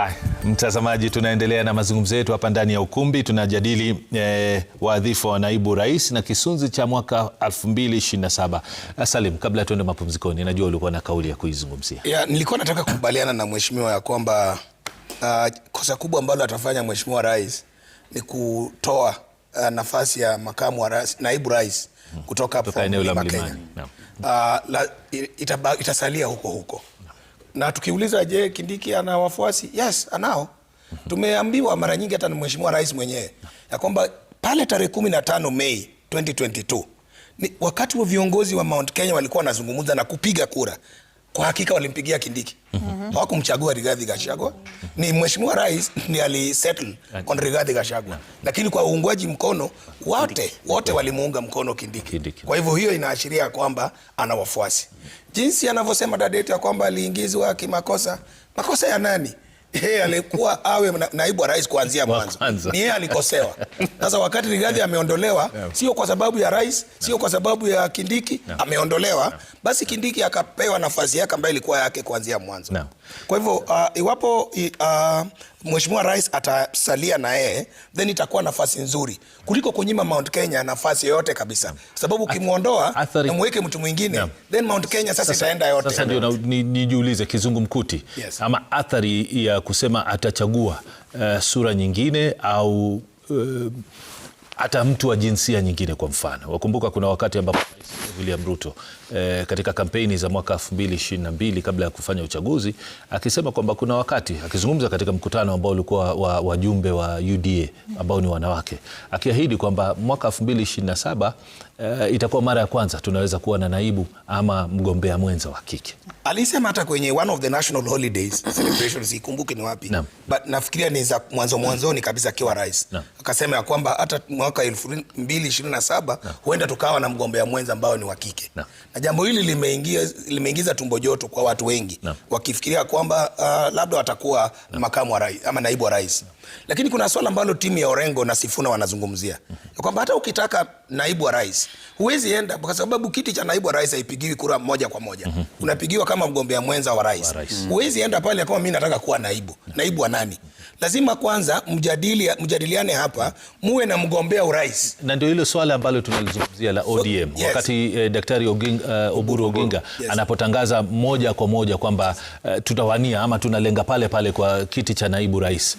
Hai, mtazamaji, tunaendelea na mazungumzo yetu hapa ndani ya ukumbi. Tunajadili wadhifa wa naibu rais na kisunzi cha mwaka 2027. Salim, kabla tuende mapumzikoni, najua ulikuwa na kauli ya kuizungumzia. Nilikuwa nataka kukubaliana na mheshimiwa ya kwamba kosa kubwa ambalo atafanya mheshimiwa rais ni kutoa nafasi ya makamu wa rais, naibu rais kutoka eneo la Mlimani. Itasalia huko. Na tukiuliza, je, Kindiki ana wafuasi? Yes, anao. Tumeambiwa mara nyingi hata na mheshimiwa rais mwenyewe ya kwamba pale tarehe 15 Mei 2022 ni wakati wa viongozi wa Mount Kenya walikuwa wanazungumza na kupiga kura, kwa hakika walimpigia Kindiki. Hawakumchagua Rigathi Gachagua. Ni mheshimiwa rais ni alisettle on Rigathi Gachagua. Lakini kwa uungwaji mkono wote walimuunga mkono Kindiki. Kwa hivyo hiyo inaashiria kwamba ana wafuasi. Jinsi anavyosema Dadeti ya kwamba aliingizwa kimakosa, makosa ya nani? Yeye alikuwa awe naibu wa rais kuanzia mwanzo. Ni yeye alikosewa. Sasa wakati Rigathi ameondolewa, sio kwa sababu ya rais, sio kwa sababu ya Kindiki, ameondolewa, basi Kindiki akapewa nafasi yake ambayo ilikuwa yake kuanzia mwanzo. Kwa hivyo iwapo mheshimiwa rais atasalia na yeye, then itakuwa nafasi nzuri kuliko kunyima Mount Kenya nafasi yote kabisa. Sababu ukimuondoa na muweke mtu mwingine, then Mount Kenya sasa itaenda yote. Sasa ndio nijiulize kizungumkuti, ama athari ya kusema atachagua sura nyingine au hata mtu wa jinsia nyingine. Kwa mfano, wakumbuka kuna wakati ambapo William Ruto katika kampeni za mwaka 2022 kabla ya kufanya uchaguzi akisema kwamba kuna wakati, akizungumza katika mkutano ambao ulikuwa wajumbe wa UDA ambao ni wanawake, akiahidi kwamba mwaka 2027 itakuwa mara ya kwanza tunaweza kuwa na naibu ama mgombea mwenza wa kike. Alisema hata kwenye one of the national holidays celebrations, ikumbuke ni wapi, but nafikiria ni za mwanzoni kabisa akiwa rais. Akasema ya kwamba hata mwaka 2027 huenda tukawa na mgombea mwenza ambao ni wa kike. Na jambo hili limeingiza tumbo joto kwa watu wengi, wakifikiria kwamba labda watakuwa makamu wa rais ama naibu wa rais. Lakini kuna swala ambalo timu ya Orengo na Sifuna wanazungumzia kwamba hata ukitaka naibu wa rais huwezi enda, kwa sababu kiti cha naibu wa rais haipigiwi kura moja kwa moja. Unapigiwa kama mgombea mwenza wa rais. Huwezi enda pale kama mimi nataka kuwa naibu wa nani. Lazima kwanza mjadiliane hapa, muwe na mgombea urais. Na ndio hilo swala ambalo tunalizungumzia la ODM. Wakati Daktari Oburu Oginga anapotangaza moja kwa moja kwamba tutawania ama tunalenga pale kwa kiti cha naibu rais.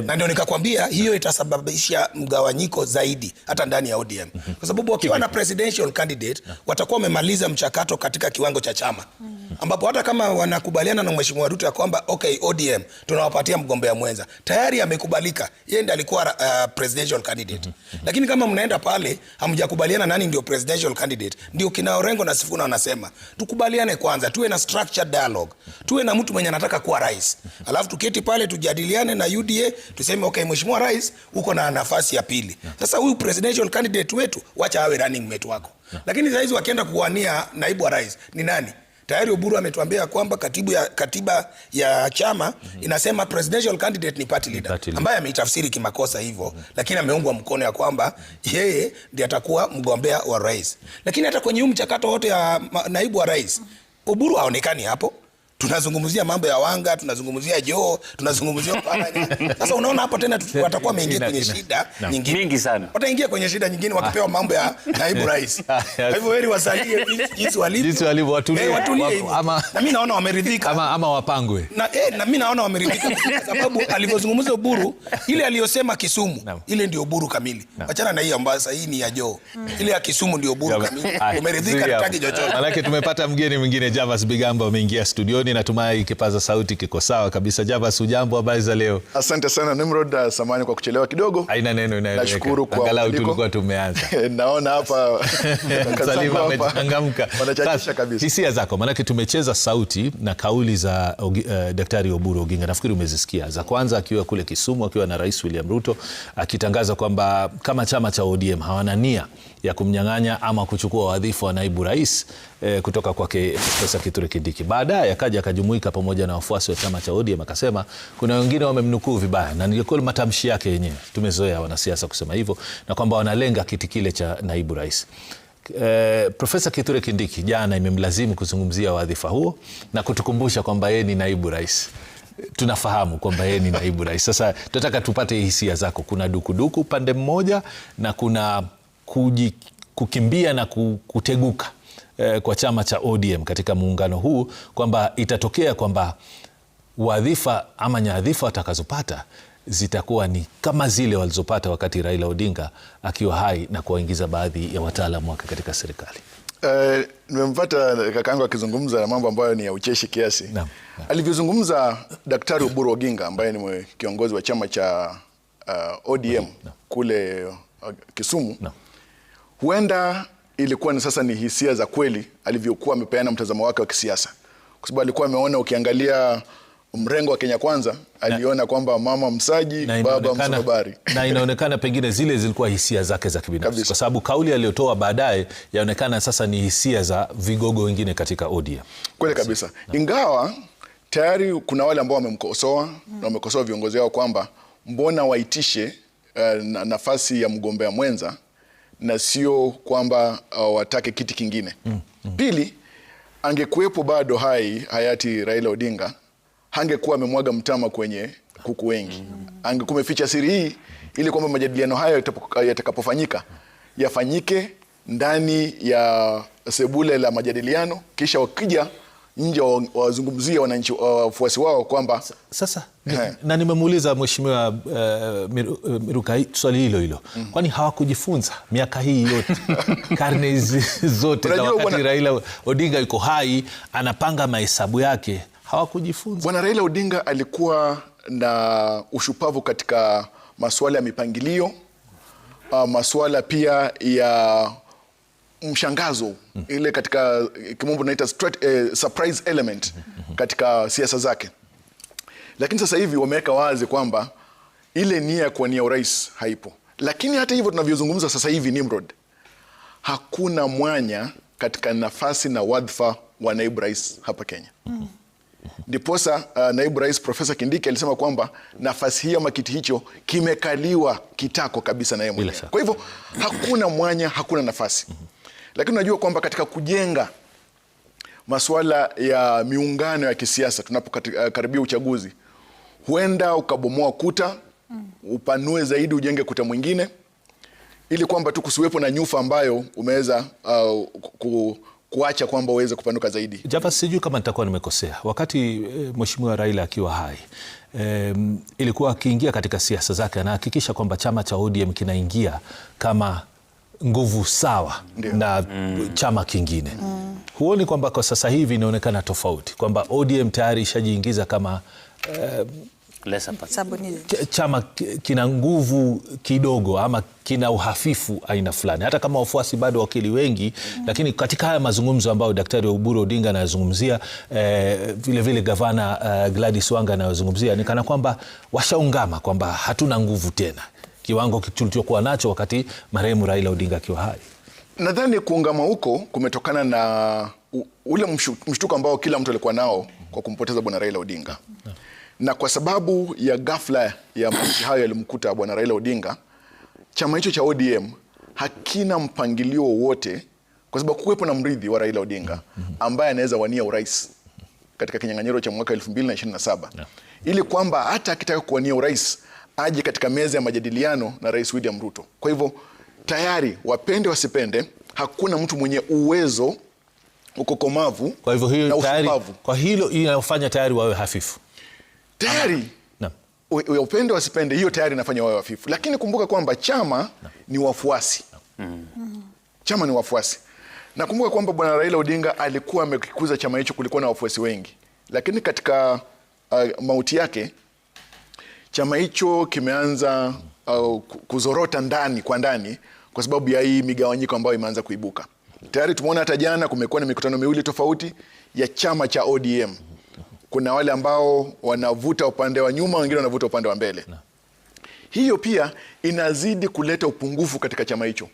Na ndio nikakwambia hiyo itasababisha mgawanyiko zaidi hata ndani ya ODM. Kwa sababu wakiwa na presidential candidate watakuwa wamemaliza mchakato katika kiwango cha chama. Ambapo hata kama wanakubaliana na mheshimiwa Ruto ya kwamba okay, ODM tunawapatia mgombea mwenza, tayari amekubalika, yeye ndiye alikuwa presidential candidate. Lakini kama mnaenda pale hamjakubaliana nani ndio presidential candidate, ndio kina Orengo na Sifuna wanasema tukubaliane kwanza, tuwe na structured dialogue, tuwe na mtu mwenye anataka kuwa rais, alafu tuketi pale tujadiliane na UDA, tuseme okay, mheshimiwa rais uko na nafasi ya pili. Sasa huyu presidential candidate wetu wacha awe running mate wako. Lakini sasa hizi wakienda kuwania naibu wa rais ni nani? Tayari Oburu ametuambia kwamba katiba ya chama inasema presidential candidate ni party leader, ambaye ameitafsiri kimakosa hivyo, lakini ameungwa mkono ya kwamba yeye ndiye atakuwa mgombea wa rais. Lakini hata kwenye mchakato wote ya naibu wa rais Oburu haonekani hapo. Tunazungumzia mambo ya Wanga, tunazungumzia Joe, tunazungumzia sasa unaona hapo tena watakuwa wameingia kwenye shida nyingi sana. Wataingia kwenye shida nyingine wakipewa mambo ya naibu rais. Kwa hivyo heri wasalie jinsi walivyo watulie ama na mimi naona wameridhika ama wapangwe. Na mimi naona wameridhika kwa sababu alivyozungumza Oburu, ile aliyosema Kisumu, ile ndio Oburu kamili. Achana na hii ambayo sasa hii ni ya Joe. Ile ya Kisumu ndio Oburu kamili. Umeridhika tutaki chochote. Maana tumepata mgeni mwingine, Javas Bigamba, ameingia studioni. Natumai kipaza sauti kiko sawa kabisa. Javas, ujambo, habari za leo? Asante sana Nimrod, samahani kwa kuchelewa kidogo. Haina neno, nashukuru kwa angalau tulikuwa tumeanza. Naona hapa Salima amechangamka. Wanachachisha kabisa. Hisia zako, maana tumecheza sauti na kauli za Daktari Oburu Oginga. Nafikiri umezisikia. Za kwanza akiwa kule Kisumu akiwa na Rais William Ruto akitangaza kwamba kama chama cha ODM hawana nia ya kumnyang'anya ama kuchukua wadhifa wa naibu rais kutoka kwake Profesa Kithure Kindiki. Baadaye akaja akajumuika pamoja na wafuasi wa chama cha ODM akasema kuna wengine wamemnukuu vibaya, na nilikuwa matamshi yake yenyewe. Tumezoea wanasiasa kusema hivyo, na kwamba wanalenga kiti kile cha naibu rais. Profesa Kithure Kindiki jana imemlazimu kuzungumzia wadhifa huo na kutukumbusha kwamba yeye ni naibu rais. tunafahamu kwamba yeye ni naibu rais. Sasa tunataka tupate hisia zako. Kuna dukuduku pande mmoja na kuna kukimbia na kuteguka kwa chama cha ODM katika muungano huu, kwamba itatokea kwamba wadhifa ama nyadhifa watakazopata zitakuwa ni kama zile walizopata wakati Raila Odinga akiwa hai na kuwaingiza baadhi ya wataalamu wake katika serikali. Nimempata kakaangu akizungumza na mambo ambayo ni ya ucheshi kiasi. Alivyozungumza Daktari Oburu Oginga ambaye ni kiongozi wa chama cha ODM kule Kisumu. Huenda ilikuwa sasa ni hisia za kweli alivyokuwa amepeana mtazamo wake wa kisiasa. Kwa sababu alikuwa ameona, ukiangalia mrengo wa Kenya Kwanza aliona kwamba mama msaji, baba msabari. Na inaonekana pengine zile zilikuwa hisia zake za kibinafsi, kwa sababu kauli aliyotoa baadaye yaonekana sasa ni hisia za vigogo wengine katika ODM. Kweli kabisa. Ingawa tayari kuna wale ambao wamemkosoa na wamekosoa viongozi wao kwamba mbona waitishe nafasi ya mgombea mwenza na sio kwamba watake kiti kingine. Pili, angekuwepo bado hai hayati Raila Odinga, hangekuwa amemwaga mtama kwenye kuku wengi. Angekumeficha siri hii ili kwamba majadiliano hayo yatakapofanyika yafanyike ndani ya sebule la majadiliano, kisha wakija nje wazungumzia wananchi, wafuasi wao kwamba sasa na nimemuuliza Mheshimiwa Miruka swali hilo. Kwani hawakujifunza miaka hii yote karne zote za wakati Raila Odinga yuko hai anapanga mahesabu yake, hawakujifunza? Bwana Raila Odinga alikuwa na ushupavu katika masuala ya mipangilio, masuala pia ya mshangazo, ile katika kimombo naita surprise element katika siasa zake. Lakini sasa hivi wameweka wazi kwamba ile nia kwa nia urais haipo. Lakini hata hivyo tunavyozungumza sasa hivi, Nimrod, hakuna mwanya katika nafasi na wadhifa wa naibu rais hapa Kenya. Ndiposa naibu rais Profesa Kindiki alisema kwamba nafasi hiyo, makiti hicho kimekaliwa kitako kabisa na yeye mwenyewe. Kwa hivyo hakuna mwanya, hakuna nafasi. Lakini unajua kwamba katika kujenga masuala ya miungano ya kisiasa tunapokaribia uchaguzi, huenda ukabomoa kuta, upanue zaidi, ujenge kuta mwingine, ili kwamba tu kusiwepo na nyufa ambayo umeweza kuacha kwamba uweze kupanuka zaidi. Javas, sijui kama nitakuwa nimekosea. Wakati Mheshimiwa Raila akiwa hai, ilikuwa akiingia katika siasa zake anahakikisha kwamba chama cha ODM kinaingia kama nguvu sawa na chama kingine. Huoni kwamba kwa sasa hivi inaonekana tofauti, kwamba ODM tayari ishajiingiza kama chama kina nguvu kidogo ama kina uhafifu aina fulani, hata kama wafuasi bado wakili wengi, lakini katika haya mazungumzo ambayo Daktari Oburu Odinga anazungumzia, vile vile Gavana Gladys Wanga anazungumzia, ni kana kwamba washaungama kwamba hatuna nguvu tena kiwango tulichokuwa nacho wakati marehemu Raila Odinga akiwa hai. Nadhani kuungama huko kumetokana na ule mshtuko ambao kila mtu alikuwa nao kwa kumpoteza Bwana Raila Odinga. Na kwa sababu ya ghafla ya mauti hayo yalimkuta Bwana Raila Odinga, chama hicho cha ODM hakina mpangilio wowote, kwa sababu kuwepo na mrithi wa Raila Odinga ambaye anaweza wania urais katika kinyang'anyiro cha mwaka 2027, ili kwamba hata akitaka kuwania urais aje katika meza ya majadiliano na Rais William Ruto. Kwa hivyo tayari, wapende wasipende, hakuna mtu mwenye uwezo, ukokomavu, kwa hivyo hiyo tayari, kwa hilo inafanya tayari wawe hafifu. Tayari upende wasipende, hiyo tayari inafanya wawe hafifu. Lakini kumbuka kwamba chama ni wafuasi. Chama ni wafuasi. Na kumbuka kwamba Bwana Raila Odinga alikuwa amekikuza chama hicho, kulikuwa na wafuasi wengi. Lakini katika mauti yake, chama hicho kimeanza kuzorota ndani kwa ndani kwa sababu ya hii migawanyiko ambayo imeanza kuibuka. Tayari tumeona hata jana kumekuwa na mikutano miwili tofauti ya chama cha ODM. Kuna wale ambao wanavuta upande wa nyuma, wengine wanavuta upande wa mbele. Hiyo pia inazidi kuleta upungufu katika chama hicho.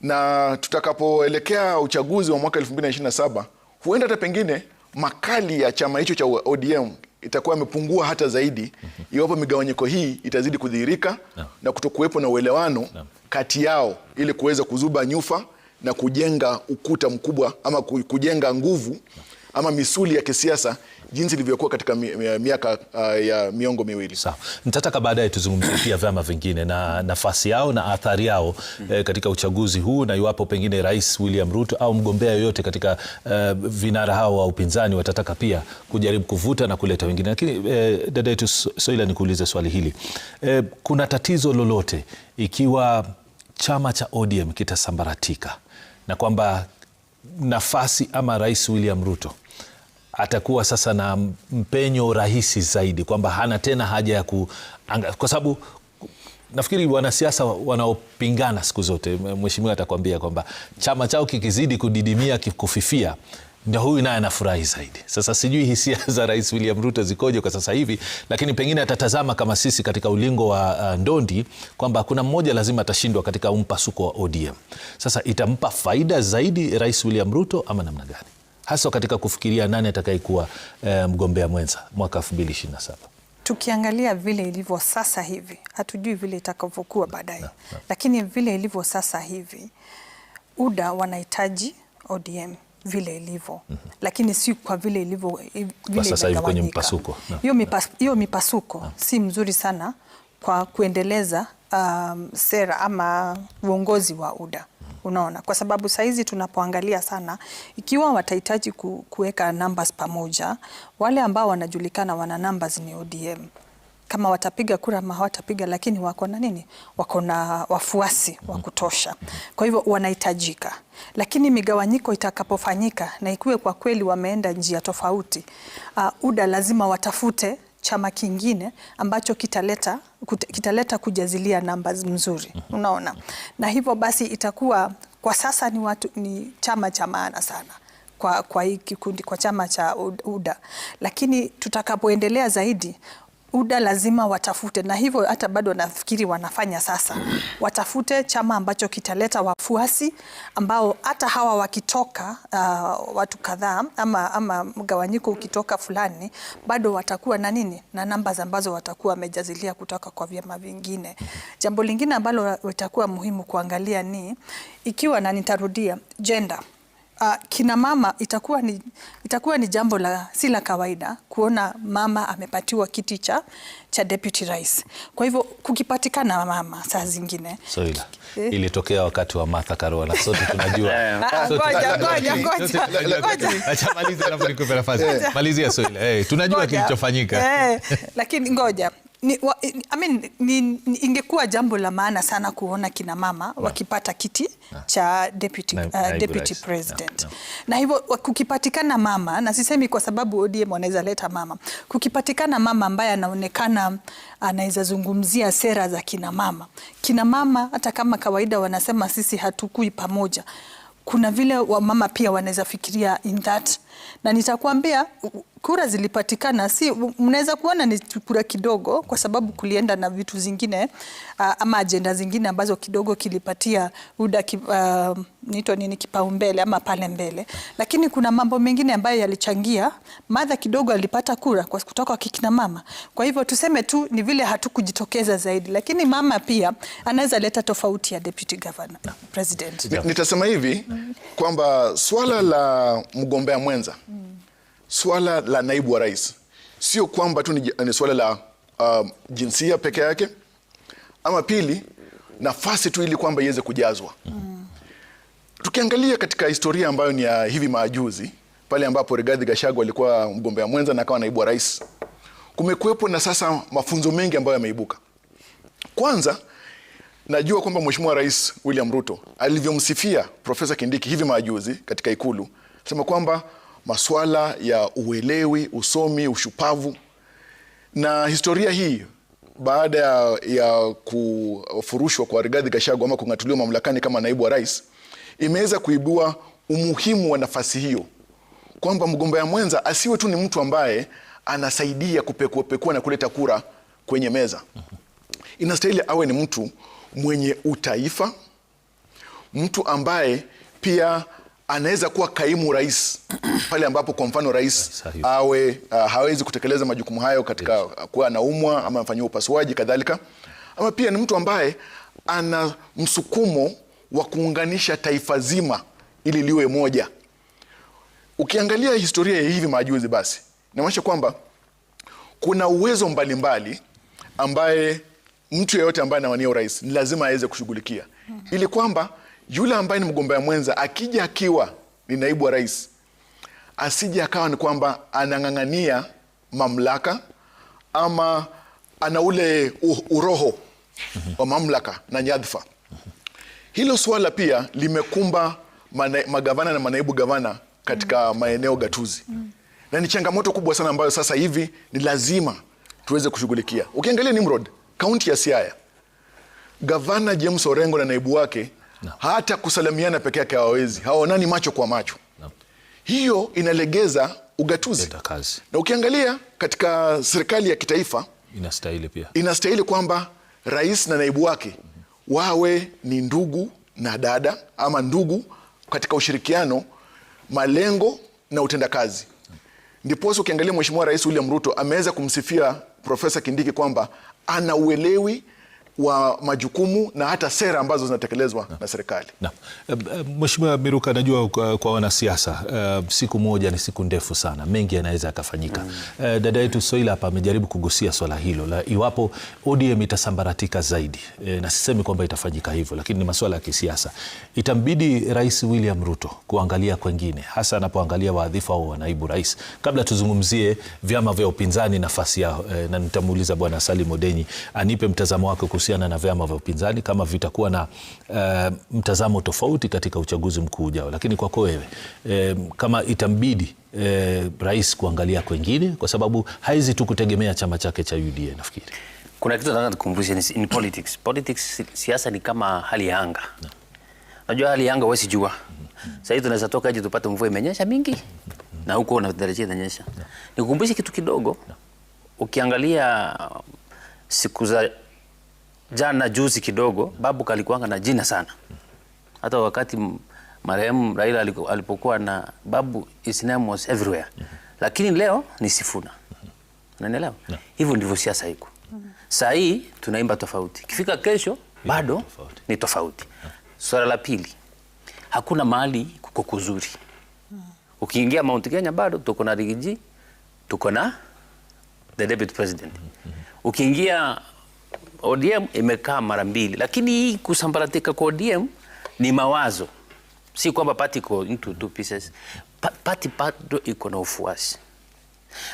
Na tutakapoelekea uchaguzi wa mwaka 2027, huenda hata pengine makali ya chama hicho cha ODM itakuwa imepungua hata zaidi, iwapo migawanyiko hii itazidi kudhihirika na kutokuwepo na uelewano kati yao, ili kuweza kuzuba nyufa na kujenga ukuta mkubwa ama kujenga nguvu ama misuli ya kisiasa jinsi ilivyokuwa katika miaka ya miongo miwili. Sawa. Nitataka baadaye tuzungumzie pia vyama vingine na nafasi yao na athari yao katika uchaguzi huu, na iwapo pengine Rais William Ruto au mgombea yoyote katika vinara hao wa upinzani watataka pia kujaribu kuvuta na kuleta wengine. Lakini dada yetu Soila, nikuulize swali hili. Kuna tatizo lolote ikiwa chama cha ODM kitasambaratika na kwamba nafasi ama Rais William Ruto atakuwa sasa na mpenyo rahisi zaidi, kwamba hana tena haja ya kwa sababu nafikiri wanasiasa wanaopingana siku zote, mheshimiwa atakwambia kwamba chama chao kikizidi kudidimia, kufifia, ndio huyu naye anafurahi zaidi. Sasa sijui hisia za Rais William Ruto zikoje kwa sasa hivi, lakini pengine atatazama kama sisi katika ulingo wa ndondi kwamba kuna mmoja lazima atashindwa katika mpasuko wa ODM. Sasa itampa faida zaidi Rais William Ruto ama namna gani, hasa katika kufikiria nani atakayekuwa mgombea mwenza mwaka 2027? Tukiangalia vile ilivyo sasa hivi, hatujui vile itakavyokuwa baadaye, lakini vile ilivyo sasa hivi, UDA wanahitaji ODM vile ilivyo, lakini si kwa vile ilivyo kwa sasa hivi kwenye mpasuko. Hiyo mipasuko si mzuri sana kwa kuendeleza sera ama uongozi wa UDA. Unaona, kwa sababu saizi tunapoangalia sana, ikiwa watahitaji kuweka numbers pamoja, wale ambao wanajulikana wana numbers ni ODM. Kama watapiga kura ama hawatapiga, lakini wako na nini? Wako na wafuasi wa kutosha. Kwa hivyo wanahitajika. Lakini migawanyiko itakapofanyika na ikuwe kwa kweli wameenda njia tofauti, UDA lazima watafute chama kingine ambacho kitaleta kujazilia numbers mzuri. Unaona? Na hivyo basi itakuwa kwa sasa ni chama cha maana sana kwa hii kikundi, kwa chama cha UDA. Lakini tutakapoendelea zaidi, UDA lazima watafute, na hivyo hata bado nafikiri wanafanya sasa, watafute chama ambacho kitaleta wafuasi ambao hata hawa wakitoka watu kadhaa ama mgawanyiko ukitoka fulani, bado watakuwa na nini, na numbers ambazo watakuwa wamejazilia kutoka kwa vyama vingine. Jambo lingine ambalo litakuwa muhimu kuangalia ni ikiwa, na nitarudia, gender. Kina mama itakuwa ni jambo si la kawaida kuona mama amepatiwa kiti cha deputy rais. Kwa hivyo kukipatikana mama saa zingine. Soila, ilitokea wakati wa Martha Karua, sote tunajua. Ngoja. Acha maliza alafu nikupe nafasi. Malizia Soila. Tunajua kilichofanyika. Lakini ngoja. Ingekuwa jambo la maana sana kuona kina mama wakipata kiti cha deputy president. Na hivyo kukipatikana mama, na sisemi kwa sababu ODM wanaweza leta mama, kukipatikana mama ambaye anaonekana anaweza zungumzia sera za kina mama. Kina mama hata kama kawaida wanasema sisi hatukui pamoja, kuna vile wamama pia wanaweza fikiria in that. Na nitakwambia kura zilipatikana, si mnaweza kuona ni kura kidogo kwa sababu kulienda na vitu zingine ama agenda zingine ambazo kidogo kilipatia UDA kipaumbele ama pale mbele, lakini kuna mambo mengine ambayo yalichangia Martha kidogo alipata kura kwa kutoka kwa kina mama. Kwa hivyo tuseme tu ni vile hatukujitokeza zaidi, lakini mama pia anaweza leta tofauti ya deputy governor president. Nitasema hivi kwamba swala la mgombea mwenza, swala la naibu wa rais, sio kwamba tu ni swala la jinsia peke yake, ama pili nafasi tu ili kwamba iweze kujazwa. Tukiangalia katika historia ambayo ni ya hivi majuzi, pale ambapo Rigathi Gachagua alikuwa mgombea mwenza na akawa naibu wa rais, kumekuwepo na sasa mafunzo mengi ambayo yameibuka. Kwanza, najua kwamba Mheshimiwa Rais William Ruto alivyomsifia Profesa Kindiki hivi majuzi katika Ikulu, sema kwamba masuala ya uelewi, usomi, ushupavu, na historia hii baada ya kufurushwa kwa Rigathi Gachagua ama kung'atuliwa mamlakani kama naibu wa rais, imeweza kuibua umuhimu wa nafasi hiyo, kwamba mgombea mwenza asiwe tu ni mtu ambaye anasaidia kupekua na kuleta kura kwenye meza. Inastahili awe ni mtu mwenye utaifa, mtu ambaye pia anaweza kuwa kaimu rais pale ambapo kwa mfano rais hawezi kutekeleza majukumu hayo katika kuwa anaumwa ama afanyiwa upasuaji kadhalika, ama pia ni mtu ambaye ana msukumo wa kuunganisha taifa zima ili liwe moja. ukiangalia historia ya hivi majuzi, basi inamaanisha kwamba kuna uwezo mbalimbali ambaye mtu yeyote ambaye anawania urais ni lazima aweze kushughulikia, ili kwamba yule ambaye ni mgombea mwenza akija akiwa ni naibu wa rais, asije akawa ni kwamba anang'ang'ania mamlaka ama ana ule uroho wa mamlaka na nyadhifa. Hilo swala pia limekumba magavana na manaibu gavana katika maeneo gatuzi. Na ni changamoto kubwa sana ambayo sasa hivi ni lazima tuweze kushughulikia. Ukiangalia Nimrod, kaunti ya Siaya, gavana James Orengo na naibu wake hata kusalimiana peke yake hawawezi. Hawaonani macho kwa macho. Hiyo inalegeza ugatuzi. Na ukiangalia katika serikali ya kitaifa, inastahili kwamba rais na naibu wake wawe ni ndugu na dada ama ndugu katika ushirikiano, malengo na utendakazi. Ndiposa ukiangalia Mheshimiwa Rais William Ruto ameweza kumsifia Profesa Kindiki kwamba ana uelewi wa majukumu na hata sera ambazo zinatekelezwa na serikali. Mheshimiwa Miruka, najua kwa wanasiasa siku moja ni siku ndefu sana, mengi yanaweza yakafanyika. Dada yetu Soila hapa amejaribu kugusia swala hilo la iwapo ODM itasambaratika zaidi, na sisemi kwamba itafanyika hivyo, lakini ni masuala ya kisiasa. Itambidi Rais William Ruto kuangalia kwengine, hasa anapoangalia wadhifa wa naibu rais. Kabla tuzungumzie vyama vya upinzani nafasi yao, na nitamuuliza Bwana Salim Odenyi anipe mtazamo wake kuhusiana na vyama vya upinzani kama vitakuwa na mtazamo tofauti katika uchaguzi mkuu ujao. Lakini kwako wewe, kama itambidi rais kuangalia kwengine, kwa sababu haizi tu kutegemea chama chake cha UDA, nafikiri kuna kitu nataka kukumbusha in politics. Politics, siasa ni kama hali ya anga. Unajua hali ya anga huwezi jua. Sasa hivi tunaweza toka nje tupate mvua imenyesha mingi na huko unatarajia inanyesha. Nikukumbushe kitu kidogo. Ukiangalia siku za jana juzi kidogo, Babu alikuwa na jina sana. Hata wakati marehemu Raila alipokuwa na Babu, his name was everywhere. Lakini leo ni Sifuna. Unanielewa? Hivyo ndivyo siasa iko. Saa hii tunaimba tofauti. Kifika kesho bado ni tofauti. Swala la pili, hakuna mahali kuko kuzuri. Ukiingia Mount Kenya bado tuko na Rigiji, tuko na the deputy president. Ukiingia ODM imekaa mara mbili, lakini hii kusambaratika kwa ODM ni mawazo. Si kwamba party iko into two pieces. Party iko na ufuasi.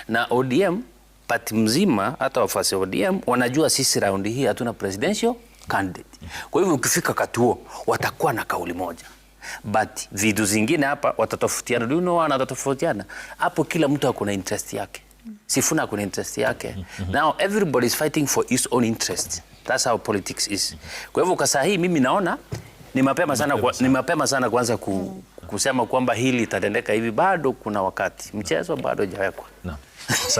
Na ODM, party mzima, hata wafuasi wa ODM wanajua sisi round hii hatuna presidential candidate. Kwa hivyo ukifika katuo watakuwa na kauli moja. But vitu zingine hapa watatofautiana. Do you know wanatofautiana? Hapo kila mtu akona interest yake. Sifuna kuna interest yake. Now everybody is fighting for his own interest. That's how politics is. Kwa hivyo kwa hii mimi naona ni mapema sana kuanza kusema kwamba hili itatendeka hivi. Bado kuna wakati. Mchezo bado hujawekwa. Naam.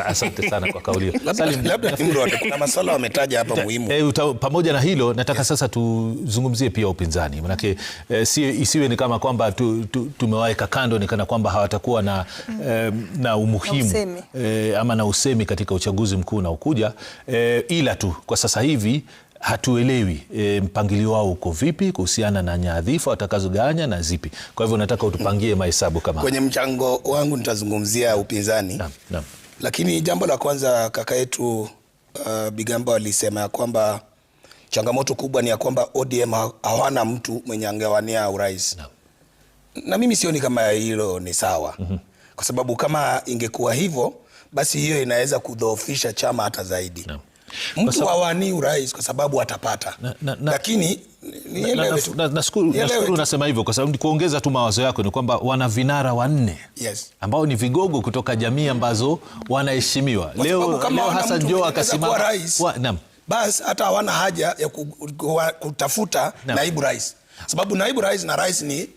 Asante sana kwa kauli hiyo. Labda kuna masuala wametaja hapa muhimu. Pamoja na hilo nataka sasa tuzungumzie pia upinzani. Manake isiwe ni kama kwamba tumewaweka kando, ni kana kwamba hawatakuwa na umuhimu ama na usemi katika uchaguzi mkuu na ukuja, ila tu kwa sasa hivi hatuelewi mpangilio wao uko vipi kuhusiana na nyadhifa watakazoganya na zipi. Kwa hivyo nataka utupangie mahesabu kama. Kwenye mchango wangu nitazungumzia upinzani. Naam. Lakini jambo la kwanza kaka yetu Bigamba alisema ya kwamba changamoto kubwa ni ya kwamba ODM hawana mtu mwenye angewania urais. Na mimi sioni kama hilo ni sawa. Kwa sababu kama ingekuwa hivyo, basi hiyo inaweza kudhoofisha chama hata zaidi. Mtu hawanii urais kwa sababu atapata. Lakini nashukuru unasema hivyo, kwa sababu kuongeza tu mawazo yako ni kwamba wana vinara wanne ambao ni vigogo kutoka jamii ambazo wanaheshimiwa. Leo Hassan Joho akasimama, basi hata hawana haja ya kutafuta naibu rais. Sababu naibu rais na rais ni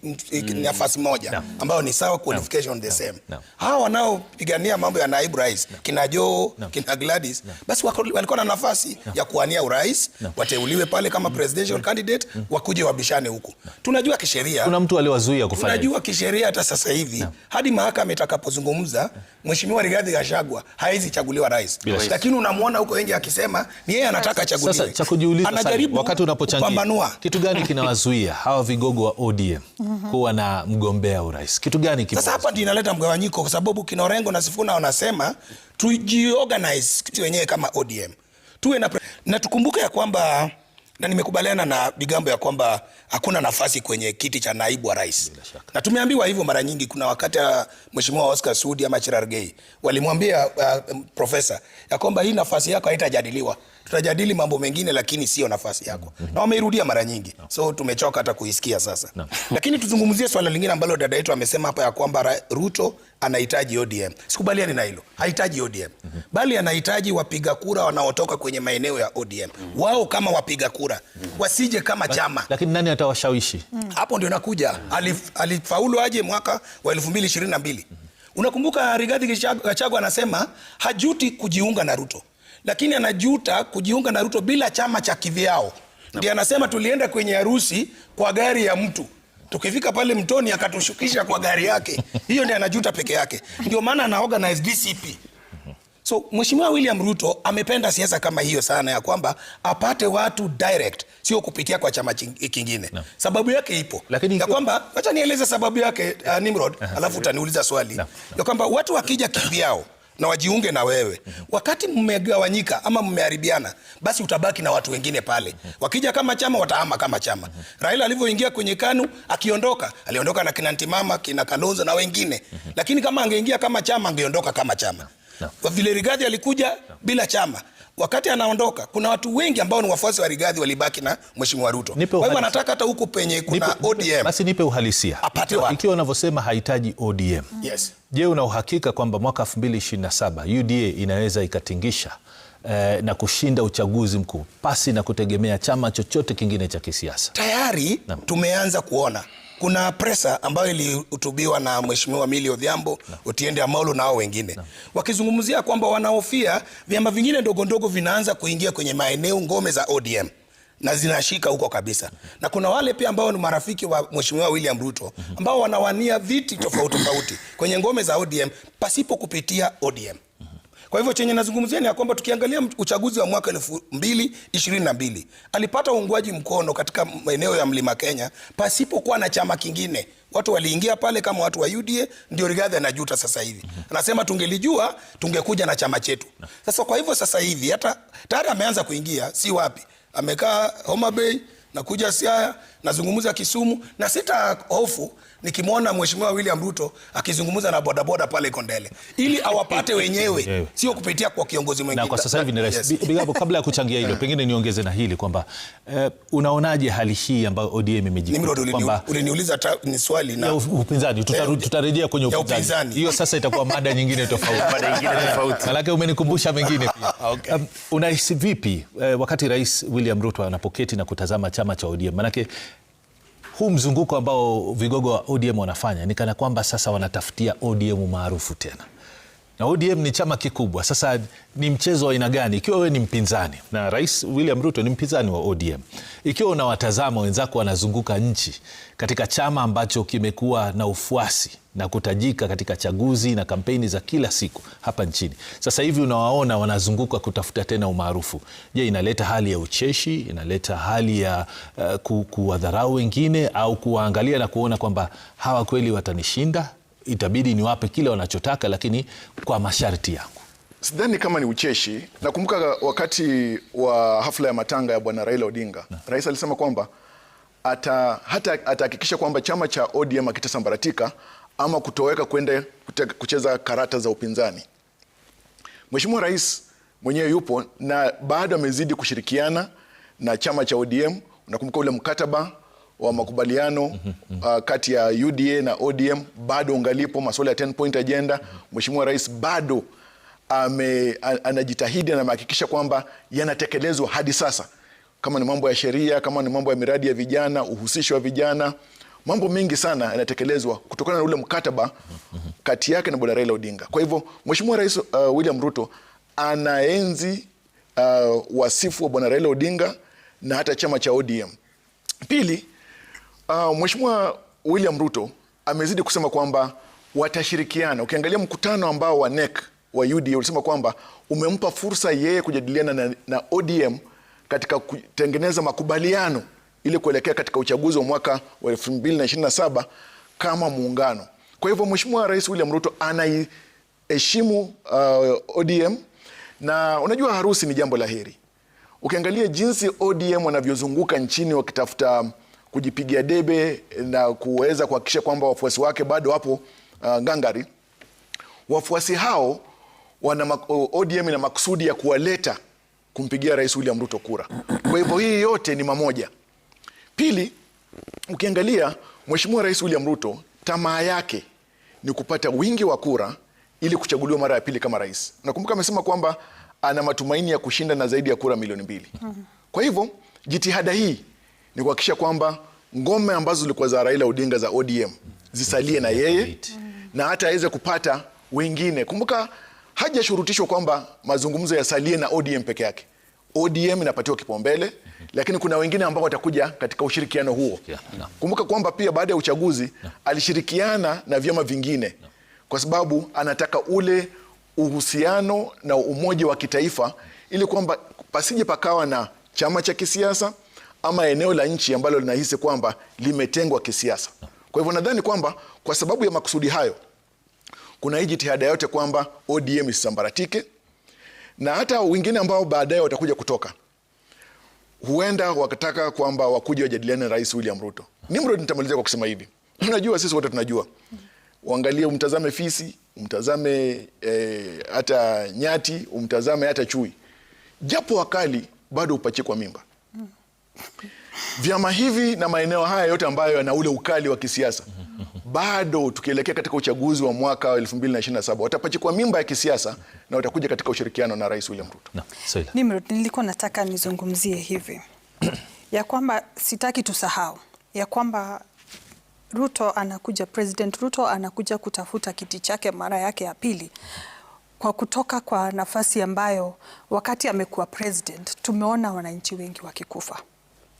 nafasi moja ambayo ni sawa, qualification the same. Hawa wanaopigania mambo ya naibu rais, kina Joho, kina Gladys, basi walikuwa na nafasi ya kuwania urais, wateuliwe pale kama presidential candidate, wakuje wabishane huko. Tunajua kisheria kuna mtu aliwazuia kufanya. Tunajua kisheria hata sasa hivi hadi mahakama itakapozungumza, Mheshimiwa Rigathi Gachagua haizi chaguliwa rais. Lakini unamwona huko wengi akisema ni yeye anataka chaguliwe. Sasa cha kujiuliza wakati unapochangia, kitu gani kinawazuia kuzuia hawa vigogo wa ODM kuwa na mgombea urais? Kitu gani kipo? Sasa hapa ndio inaleta mgawanyiko, kwa sababu kina Orengo na Sifuna wanasema tujiorganize kitu wenyewe kama ODM. Tuwe na tukumbuke ya kwamba, na nimekubaliana na Bigambo ya kwamba hakuna nafasi kwenye kiti cha naibu wa rais. Na tumeambiwa hivyo mara nyingi. Kuna wakati Mheshimiwa Oscar Sudi ama Cherargei walimwambia profesa ya kwamba hii nafasi yako haitajadiliwa. Tutajadili mambo mengine lakini sio nafasi yako. Na wameirudia mara nyingi. So tumechoka hata kuisikia sasa. Lakini tuzungumzie swala lingine ambalo dada yetu amesema hapa ya kwamba Ruto anahitaji ODM. Sikubaliani na hilo. Hahitaji ODM. Bali anahitaji wapiga kura wanaotoka kwenye maeneo ya ODM. Wao kama wapiga kura, wasije kama chama. Lakini nani atawashawishi? Hapo ndio nakuja. Alifaulu aje mwaka wa 2022. Unakumbuka Rigathi Gachagua anasema hajuti kujiunga na Ruto, lakini anajuta kujiunga na Ruto bila chama cha kivyao. Ndiye anasema tulienda kwenye harusi kwa gari ya mtu, tukifika pale mtoni akatushukisha kwa gari yake. Hiyo ndiye anajuta peke yake. Ndio maana ana organize DCP. So Mheshimiwa William Ruto amependa siasa kama hiyo sana, ya kwamba apate watu direct, sio kupitia kwa chama kingine. Sababu yake ipo. Lakini ya kwamba, acha nieleze sababu yake Nimrod, alafu utaniuliza swali. Ya kwamba watu wakija kivyao na wajiunge na wewe, wakati mmegawanyika ama mmeharibiana, basi utabaki na watu wengine pale. Wakija kama chama watahama kama chama. Raila alivyoingia kwenye KANU akiondoka, aliondoka na kina Ntimama, kina Kalonzo na wengine. Lakini kama angeingia kama chama angeondoka kama chama. Kwa vile Rigathi alikuja bila chama, wakati anaondoka kuna watu wengi ambao ni wafuasi wa Rigathi walibaki na Mheshimiwa Ruto. Kwa hivyo anataka hata huko penye kuna ODM. Basi nipe uhalisia. Ikiwa unavyosema hahitaji ODM. Yes. Je, una uhakika kwamba mwaka 2027 UDA inaweza ikatingisha na kushinda uchaguzi mkuu pasi na kutegemea chama chochote kingine cha kisiasa? Tayari tumeanza kuona kuna presa ambayo ilihutubiwa na Mheshimiwa Millie Odhiambo, Otiende Amolo na hao wengine. Wakizungumzia kwamba wanahofia vyama vingine ndogo ndogo vinaanza kuingia kwenye maeneo ngome za ODM na zinashika huko kabisa. Na kuna wale pia ambao ni marafiki wa Mheshimiwa William Ruto ambao wanawania viti tofauti tofauti kwenye ngome za ODM pasipo kupitia ODM. Kwa hivyo chenye nazungumzia ni ya kwamba tukiangalia uchaguzi wa mwaka 2022 alipata uungwaji mkono katika maeneo ya Mlima Kenya pasipo kuwa na chama kingine. Watu waliingia pale kama watu wa UDA, ndio Rigathi anajuta sasa hivi. Anasema tungelijua tungekuja na chama chetu. Sasa kwa hivyo sasa hivi hata tayari ameanza kuingia, si wapi. Amekaa Homa Bay, nakuja Siaya, nazungumza Kisumu, na sita hofu nikimwona Mheshimiwa William Ruto akizungumza na bodaboda pale Kondele, ili awapate wenyewe, sio kupitia kwa kiongozi mwingine. Na kwa sasa hivi ni rais. Bigambo, kabla ya kuchangia hilo, pengine niongeze na hili kwamba unaonaje hali hii ambayo ODM imejikuta kwamba uliniuliza ni swali na upinzani, tutarejea kwenye upinzani. Hiyo sasa itakuwa mada nyingine tofauti. Mada nyingine tofauti. Malaki umenikumbusha mengine pia. Unahisi vipi wakati Rais William Ruto anapoketi na kutazama chama cha ODM? Manake huu mzunguko ambao vigogo wa ODM wanafanya ni kana kwamba sasa wanatafutia ODM maarufu tena. Na ODM ni chama kikubwa. Sasa ni mchezo wa aina gani? Ikiwa wewe ni mpinzani na Rais William Ruto ni mpinzani wa ODM, ikiwa unawatazama wenzako wanazunguka nchi katika chama ambacho kimekuwa na ufuasi na kutajika katika chaguzi na kampeni za kila siku hapa nchini, sasa hivi unawaona wanazunguka kutafuta tena umaarufu. Je, inaleta hali ya ucheshi? Inaleta hali ya kuwadharau wengine, au kuwaangalia na kuona kwamba hawa kweli watanishinda, itabidi niwape kile wanachotaka lakini kwa masharti yangu? Sidhani kama ni ucheshi. Nakumbuka wakati wa hafla ya matanga ya Bwana Raila Odinga, Rais alisema kwamba atahakikisha kwamba chama cha ODM hakitasambaratika ama kutoweka kwenda kucheza karata za upinzani. Mheshimiwa Rais mwenyewe yupo na bado amezidi kushirikiana na chama cha ODM. Unakumbuka ule mkataba wa makubaliano kati ya UDA na ODM bado ungalipo, masuala ya 10 point agenda. Mheshimiwa Rais bado anajitahidi na amehakikisha kwamba yanatekelezwa hadi sasa, kama ni mambo ya sheria, kama ni mambo ya miradi ya vijana, uhusisho wa vijana, mambo mengi sana yanatekelezwa kutokana na ule mkataba kati yake na Bwana Raila Odinga. Kwa hivyo Mheshimiwa Rais William Ruto anaenzi wasifu wa Bwana Raila Odinga na hata chama cha ODM. Pili, Mheshimiwa William Ruto amezidi kusema kwamba watashirikiana. Ukiangalia mkutano ambao wa NEC wa UDA ulisema kwamba umempa fursa yeye kujadiliana na ODM katika kutengeneza makubaliano ili kuelekea katika uchaguzi wa mwaka wa 2027 kama muungano. Kwa hivyo Mheshimiwa Rais William Ruto anaiheshimu ODM, na unajua harusi ni jambo la heri. Ukiangalia jinsi ODM wanavyozunguka nchini wakitafuta kujipigia debe na kuweza kuhakikisha kwamba wafuasi wake bado wapo ngangari, wafuasi hao ODM ina makusudi ya kuwaleta kumpigia Rais William Ruto kura. Kwa hivyo hii yote ni mamoja. Pili, ukiangalia Mheshimiwa Rais William Ruto, tamaa yake ni kupata wingi wa kura ili kuchaguliwa mara ya pili kama rais. Nakumbuka amesema kwamba ana matumaini ya kushinda na zaidi ya kura milioni 2. Kwa hivyo jitihada hii ni kuhakikisha kwamba ngome ambazo zilikuwa za Raila Odinga za ODM zisalie na yeye na hata aweze kupata wengine. Kumbuka hajashurutishwa kwamba mazungumzo yasalie na ODM peke yake. ODM inapatiwa kipaumbele, lakini kuna wengine ambao watakuja katika ushirikiano huo. Kumbuka kwamba pia baada ya uchaguzi alishirikiana na vyama vingine kwa sababu anataka ule uhusiano na umoja wa kitaifa, ili kwamba pasije pakawa na chama cha kisiasa ama eneo la nchi ambalo linahisi kwamba limetengwa kisiasa. Kwa hivyo nadhani kwamba kwa sababu ya makusudi hayo, kuna hii jitihada yote kwamba ODM isisambaratike, na hata wengine ambao baadaye watakuja kutoka huenda wakataka kwamba wakuje wajadiliane na Rais William Ruto. Nimrod, nitamalizia kwa kusema hivi. Unajua sisi wote tunajua, uangalie, umtazame fisi, umtazame hata nyati, umtazame hata chui, japo wakali bado upachikwa mimba. Vyama hivi na maeneo haya yote ambayo yana ule ukali wa kisiasa, bado tukielekea katika uchaguzi wa mwaka wa 2027 watapachikwa mimba ya kisiasa na watakuja katika ushirikiano na Rais William Ruto. Nimrod, nilikuwa nataka nizungumzie hivi ya kwamba sitaki tusahau ya kwamba President Ruto anakuja kutafuta kiti chake mara yake ya pili kwa kutoka kwa nafasi ambayo wakati amekuwa president tumeona wananchi wengi wakikufa.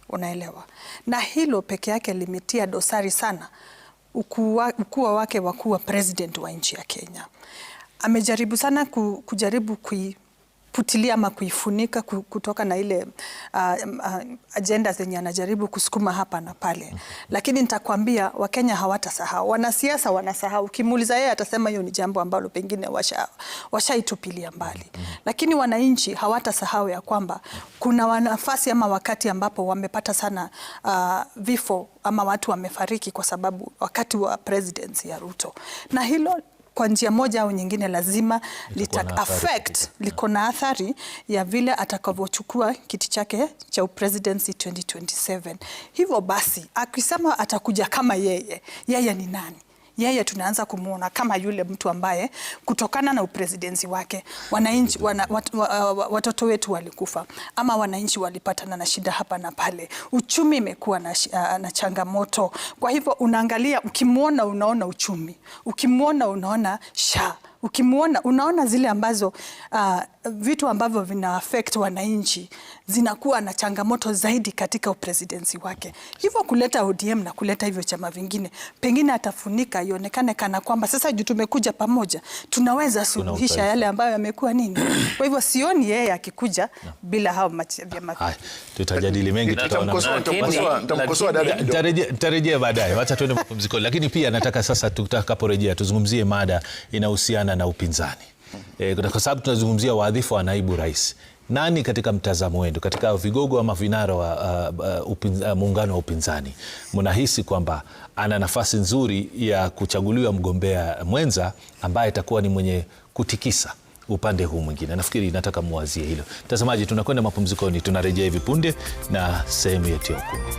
Unaelewa? Na hilo peke yake limetia dosari sana ukuu wake wa kuwa president wa nchi ya Kenya. Amejaribu sana kujaribu kuiputilia ama kuifunika kutoka na ile agenda zenye anajaribu kusukuma hapa na pale. Lakini nitakwambia Wakenya hawatasahau. Wanasiasa wanasahau. Ukimuuliza yeye atasema hiyo ni jambo ambalo pengine washaitupilia mbali. Lakini wananchi hawatasahau ya kwamba kuna nafasi ama wakati ambapo wamepata sana vifo ama watu wamefariki kwa sababu wakati wa presidency ya Ruto. Na hilo kwa njia moja au nyingine lazima liko na athari ya vile atakavyochukua kiti chake cha presidency 2027. Hivyo basi akisema atakuja kama yeye ni nani? Yeye tunaanza kumuona kama yule mtu ambaye kutokana na upresidency wake wananchi watoto wetu walikufa ama wananchi walipatana na shida hapa na pale, uchumi imekuwa na changamoto. Kwa hivyo unaangalia, ukimuona unaona uchumi, ukimuona unaona ukimuona unaona zile ambazo vitu ambavyo vina affect wananchi zinakuwa na changamoto zaidi katika upresidency wake. Hivyo kuleta ODM na kuleta hivyo chama vingine pengine atafunika ionekane kana kwamba sasa juu tumekuja pamoja tunaweza suluhisha yale ambayo yamekuwa nini. Kwa hivyo sioni yeye akikuja bila hao vyama. Tutajadili mengi, tutarejea baadaye. Wacha tuende mapumziko, lakini pia nataka sasa tutakaporejea tuzungumzie mada inahusiana na upinzani. Kwa sababu tunazungumzia wadhifa wa naibu rais. Nani katika mtazamo wenu, katika vigogo ama vinara wa muungano wa upinzani, mnahisi kwamba ana nafasi nzuri ya kuchaguliwa mgombea mwenza ambaye atakuwa ni mwenye kutikisa upande huu mwingine? Nafikiri nataka muwazie hilo. Mtazamaji, tunakwenda mapumzikoni, tunarejea hivi punde na sehemu yetu ya ukumbi.